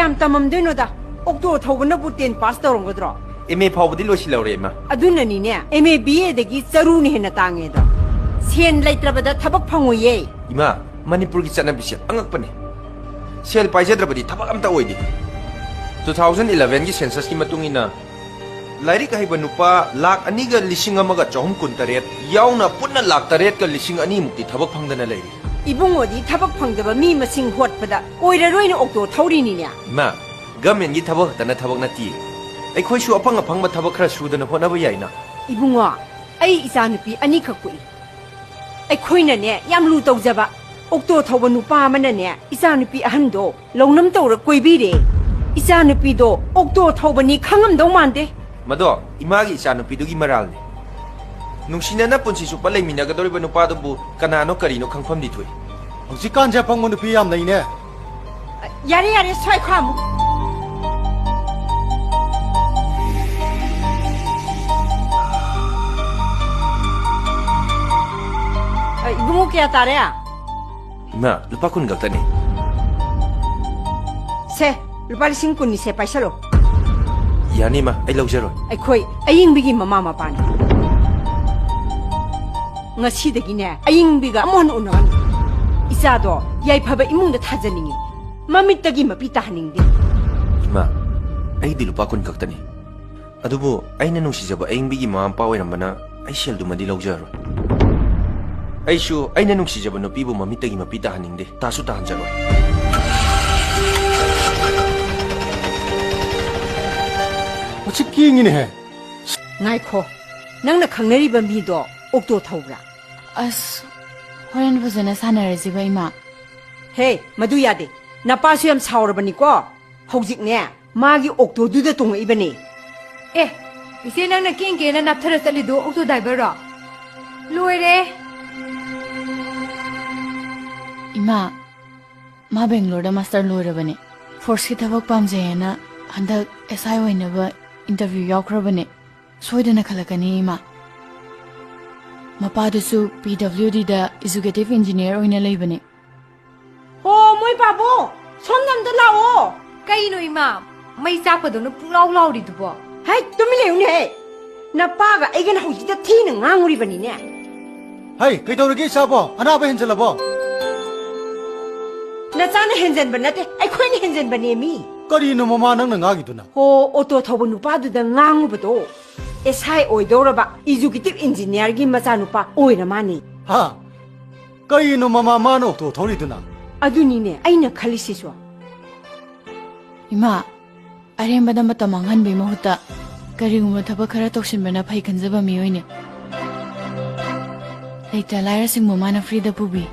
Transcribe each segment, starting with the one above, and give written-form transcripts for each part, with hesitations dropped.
Kayam tamam denoda. Okto thogna butin pass tawronggodro. MA फाउबदी लोसिलौरे मा Adunani ne MA BA dagi charu ni hena tangeda. Sen laitrabada thabak phangoye. इमा मणिपुर की चनबिसे अंगकपने cell पाइजद्रबदी थबक अमता ओइदि 2011 की census की मतुंगिना lyric हाइबा नुपा lakh अनिगा लिसिंग अमगा चहुम कुंतरेत याउना पुन्ना lakh Taret का लिसिंग अनी मुक्ति थबक फंगदना लेरि Ibungodi thabak phangdaba mi masing hotpada oiraroina okto thaurini ne. इमा government की थबक तना थबक नती अखोइसु अपंग अपंग थबक खरा सुदना होनबा याइना Ibungo ai isanupi ani khakui. Aikhoina ne yam lu tawjaba. Okto thawba nupa amana ne isanupi ahando longnam tawra koibire. Isanupi do okto thawba ni khangam daw mande. मदो Imangi इचानुपीदुगी मरालने नुंसिनना पुंसी सुपा लेमिनागदोरिबा नुपादुबु कनानो करिनो खंगफमदि थुइ हौजिकान जे फंगो नुपी याम लैने Yare yare swai khwamu. Ibungo kya tare a? इमा लुपा कुन गक्तने Se lupa lising kun ni se paisalo. यानी मा आई लौजरो Aikhoi ayingbigi mama mapani. Ngasidagi ne ayingbiga amon unon. Isado yaifaba imungda thajaningi. Mamittagi mapita haningde. इमा आई दिलुपा कुन गक्तने अदुबु आइना नुंसिजबा आइंबिगी माम पावैरमबना आई सेलदुमदि लौजरो आइसु आइना नुंसिजबा नुपीबु ममितगी मपिता हनिंगदे तासु ताहनजरो हौजिकिंगिने हे Ngaikho nangna khangnariba mido okto thawra. अस होरेन फजना सानरजिबा इमा Hey madu yade. Napasu yam saurabani ko. Hojik ne magi okto duda tonga ibani. Eh, ise nang na king ke na napthara salido okto driver ro. Loire. इमा मा Bangalore master लोरबने force की थबक पामजेना हंदक SI होइनबा interview यावख्रबने सोइदना खलकनी इमा मपादसु PWD दा executive engineer होइना लेबने Oh moi babo. Somnam da lao. Kai no ima. Mai sakpado no punglaw law ri dubo. Hai tumi leune he. Napaga aigan hojik da thina nganguri bani ne. हाय कैदौरगे साबो अनाबा हेंजलबो Nachana henjan banate aikhoi ni henjan bani mi. करिनो ममा नंग नंगागिदुना Ho auto thobu nupa du da ngangu bado. SI oidoraba executive engineer gi macha nupa oiramani. हा करिनो ममा मानो तो थोरिदुना Aduni ne aina khalisiswa. इमा अरेंबदा मत मांगहन बे महुता करिगुम थबक खरा तोक्सिनबना फै खनजबा मियोइने लेटा लायरा सिंग ममाना फ्रीदा पुबी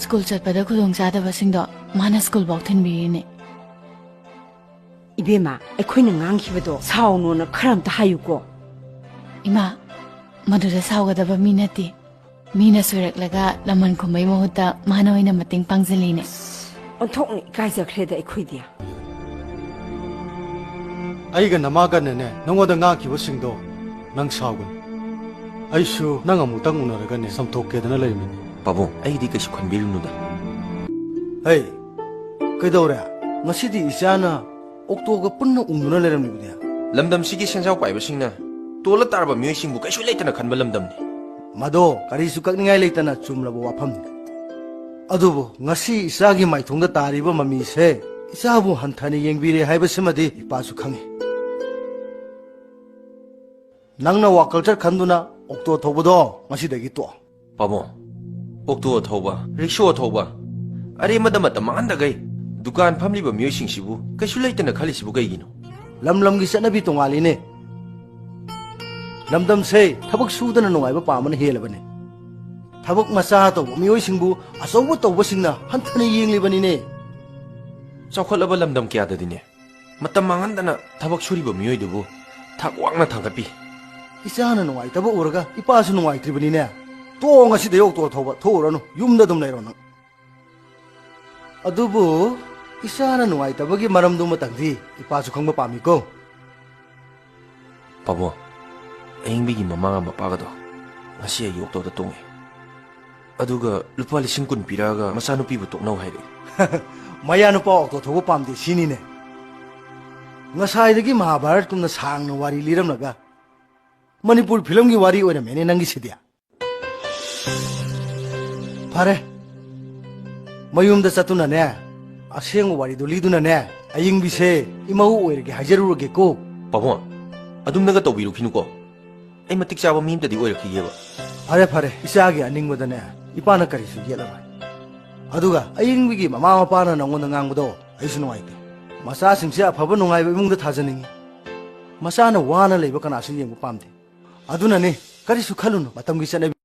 स्कूल चतपदा खुलोंग चादबा सिंगदो माना स्कूल बाउथिन बिने Ibema aikhoi na ngangkhibado sauno na kharam ta hayuko. इमा मधुरा सावगदबा मिनति मीना सुरकलगा लमन खुमै महुता माना होइना मतिंग पांगजलिने Onthokni kaijakhreda aikhoi dia. आइगा नमागनने नंगोदा ngakibo singdo nang sagun आइसु नंग अमुतंग उनरगने समथोकेदना लेमिन बाबो आइदि कैसु खनबिरुनुदा हे कैदौरे ngасidi isana oktoga punna unguna leramnibudia लमदम सिगी सेंजाव पाइबसिंगना तोला तारबा मियोइसिंगबु कैसु लेतना खनबा लमदमनि मदो करिसु ककनिंगाय लेतना चुमलबो वाफमनि अदुबो ngasi isagi maithongda tariba mami se isabu hanthani yengbire haibasiमदि इपासु खंगे नंगना वाकल्चर खंदुना ओक्टो थोबदो ngasiदगी तो बाबो ओक्टो थौबा रिक्शो थौबा अरे मदमत मानदगै दुकान फमलिबा मियोइसिंगसिबु कैसु लेतना खलिसिबु गैगिनो लम लम की चनबी तोंगालीने लमदम से थबक सुदना नुंगाइबा पामन हेलबने थबक मचा तो मियोइसिंगबु असौबो तौबसिंगना हंथने येंगलिबनिने चौखलबा लमदम क्याददिने मतम मांगंदना थबक सुरिबा मियोइदुबु थाक वांगना थांगपि इचाना नुंगाइतबा उरगा इपासु नुंगाइत्रिबनिने तो ngasiदे ओक्टो थौबा थोरनु युमदा दुम लेरोन अदुबु इचाना नुंगाइतबगी मरमदु मतंगदि इपासु खंगबा पामिको बाबो अहिंबिगी mama मपागदो ngasi ay oktoda tongi aduga lupa lising kun piraga masanupi bu toknaw haire मया नुपा ओक्टो थौबा पामदे सिनिने ngसाइदगी महाभारत कुमना सांगना वारी लिरम लगा मणिपुर फिल्म की वारी ओइना मेने नंगी सिदिया फारे मयुम दा चतुना ने असेंग वारी दो लिदुना ने अयिंग बिसे इमाउ ओइरगे हाजरुगे को पाबों अदुम नगा तौबिरुखिनु को ऐ मतिक चाबा मीम तदी ओइरखिगेबा फारे फारे इसागे अनिंग बदने इपाना करिसु येलबा अदुगा अयिंग बिगी ममा मपाना नंगोंदा ngangbdo आइसु नुवाइते मसा सिंगसे अफब नुंगाइबा इमुंगदा थाजनिंगी मसाना वाना लेबा कनासु येंगबा पामदे अदुनाने करिसु खलुनु मतमगी चने